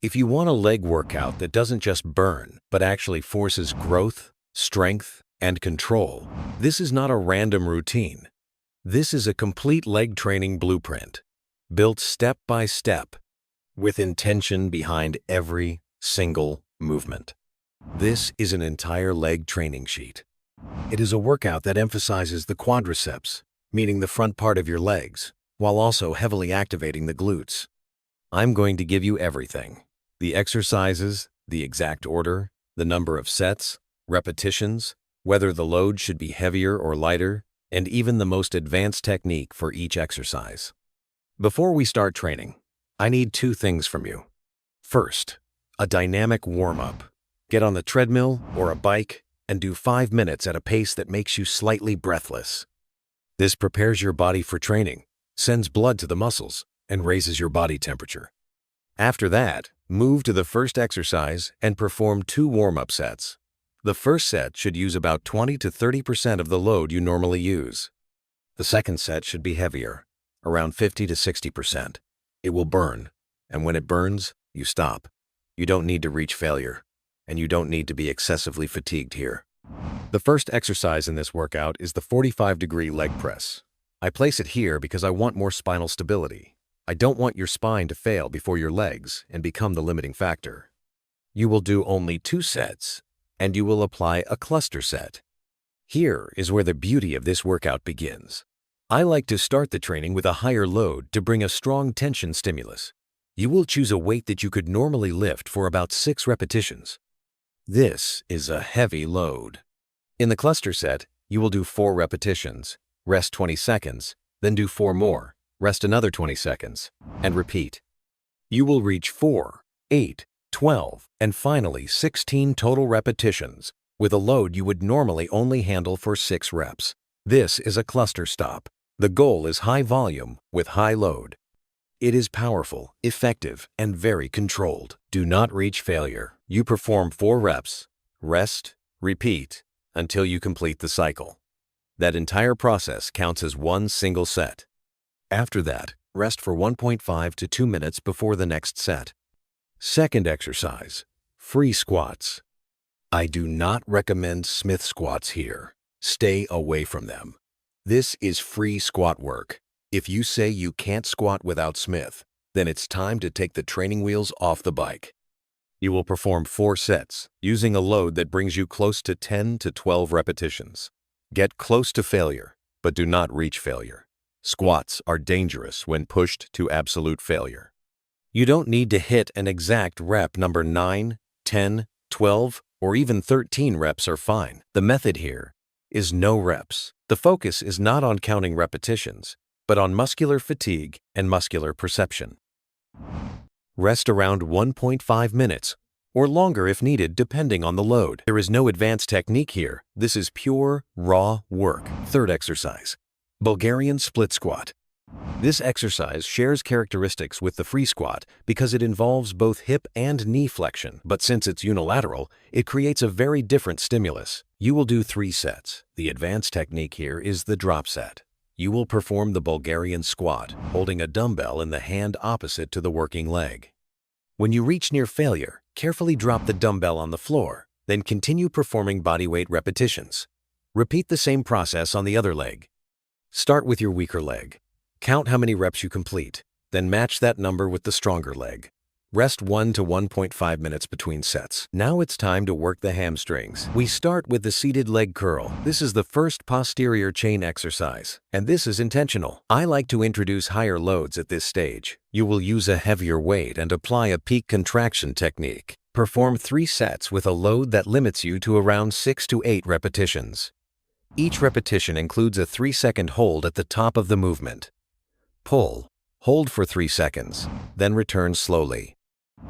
If you want a leg workout that doesn't just burn, but actually forces growth, strength, and control, this is not a random routine. This is a complete leg training blueprint, built step by step, with intention behind every single movement. This is an entire leg training sheet. It is a workout that emphasizes the quadriceps, meaning the front part of your legs, while also heavily activating the glutes. I'm going to give you everything: the exercises, the exact order, the number of sets, repetitions, whether the load should be heavier or lighter, and even the most advanced technique for each exercise. Before we start training, I need two things from you. First, a dynamic warm-up. Get on the treadmill or a bike and do 5 minutes at a pace that makes you slightly breathless. This prepares your body for training, sends blood to the muscles, and raises your body temperature. After that, move to the first exercise and perform 2 warm-up sets. The first set should use about 20 to 30% of the load you normally use. The second set should be heavier, around 50 to 60%. It will burn, and when it burns, you stop. You don't need to reach failure, and you don't need to be excessively fatigued here. The first exercise in this workout is the 45-degree leg press. I place it here because I want more spinal stability. I don't want your spine to fail before your legs and become the limiting factor. You will do only 2 sets, and you will apply a cluster set. Here is where the beauty of this workout begins. I like to start the training with a higher load to bring a strong tension stimulus. You will choose a weight that you could normally lift for about 6 repetitions. This is a heavy load. In the cluster set, you will do 4 repetitions, rest 20 seconds, then do 4 more, rest another 20 seconds, and repeat. You will reach 4, 8, 12, and finally 16 total repetitions with a load you would normally only handle for 6 reps. This is a cluster stop. The goal is high volume with high load. It is powerful, effective, and very controlled. Do not reach failure. You perform 4 reps, rest, repeat, until you complete the cycle. That entire process counts as one single set. After that, rest for 1.5 to 2 minutes before the next set. Second exercise, free squats. I do not recommend Smith squats here. Stay away from them. This is free squat work. If you say you can't squat without Smith, then it's time to take the training wheels off the bike. You will perform 4 sets, using a load that brings you close to 10 to 12 repetitions. Get close to failure, but do not reach failure. Squats are dangerous when pushed to absolute failure. You don't need to hit an exact rep number 9, 10, 12, or even 13 reps are fine. The method here is no reps. The focus is not on counting repetitions, but on muscular fatigue and muscular perception. Rest around 1.5 minutes, or longer if needed depending on the load. There is no advanced technique here. This is pure, raw work. Third exercise, Bulgarian split squat. This exercise shares characteristics with the free squat because it involves both hip and knee flexion, but since it's unilateral, it creates a very different stimulus. You will do 3 sets. The advanced technique here is the drop set. You will perform the Bulgarian squat, holding a dumbbell in the hand opposite to the working leg. When you reach near failure, carefully drop the dumbbell on the floor, then continue performing bodyweight repetitions. Repeat the same process on the other leg. Start with your weaker leg. Count how many reps you complete, then match that number with the stronger leg. Rest 1 to 1.5 minutes between sets. Now it's time to work the hamstrings. We start with the seated leg curl. This is the first posterior chain exercise, and this is intentional. I like to introduce higher loads at this stage. You will use a heavier weight and apply a peak contraction technique. Perform 3 sets with a load that limits you to around 6 to 8 repetitions. Each repetition includes a 3-second hold at the top of the movement. Pull, hold for 3 seconds, then return slowly.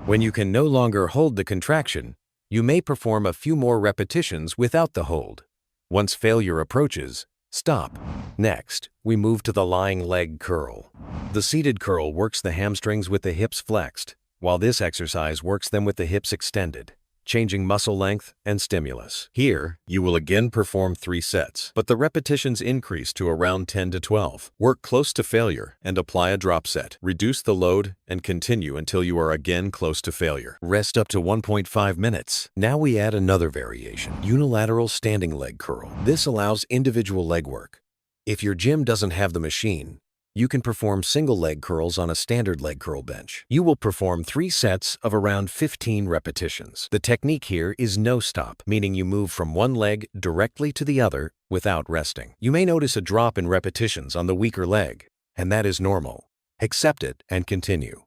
When you can no longer hold the contraction, you may perform a few more repetitions without the hold. Once failure approaches, stop. Next, we move to the lying leg curl. The seated curl works the hamstrings with the hips flexed, while this exercise works them with the hips extended. changing muscle length and stimulus. Here, you will again perform 3 sets, but the repetitions increase to around 10 to 12. Work close to failure and apply a drop set. Reduce the load and continue until you are again close to failure. Rest up to 1.5 minutes. Now we add another variation, unilateral standing leg curl. This allows individual leg work. If your gym doesn't have the machine, you can perform single leg curls on a standard leg curl bench. You will perform 3 sets of around 15 repetitions. The technique here is no stop, meaning you move from one leg directly to the other without resting. You may notice a drop in repetitions on the weaker leg, and that is normal. Accept it and continue.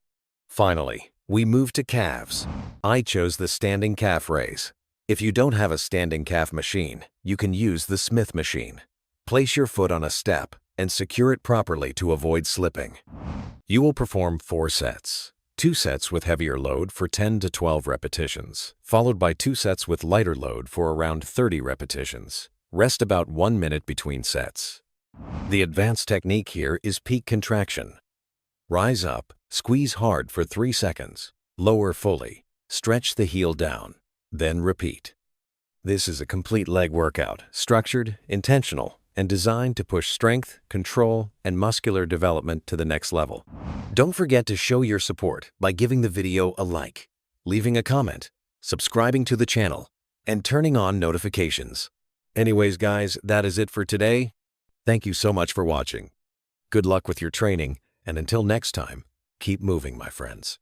Finally, we move to calves. I chose the standing calf raise. If you don't have a standing calf machine, you can use the Smith machine. Place your foot on a step and secure it properly to avoid slipping. You will perform 4 sets. 2 sets with heavier load for 10 to 12 repetitions, followed by 2 sets with lighter load for around 30 repetitions. Rest about 1 minute between sets. The advanced technique here is peak contraction. Rise up, squeeze hard for 3 seconds, lower fully, stretch the heel down, then repeat. This is a complete leg workout, structured, intentional, and designed to push strength, control, and muscular development to the next level. Don't forget to show your support by giving the video a like, leaving a comment, subscribing to the channel, and turning on notifications. Anyways, guys, that is it for today. Thank you so much for watching. Good luck with your training, and until next time, keep moving, my friends.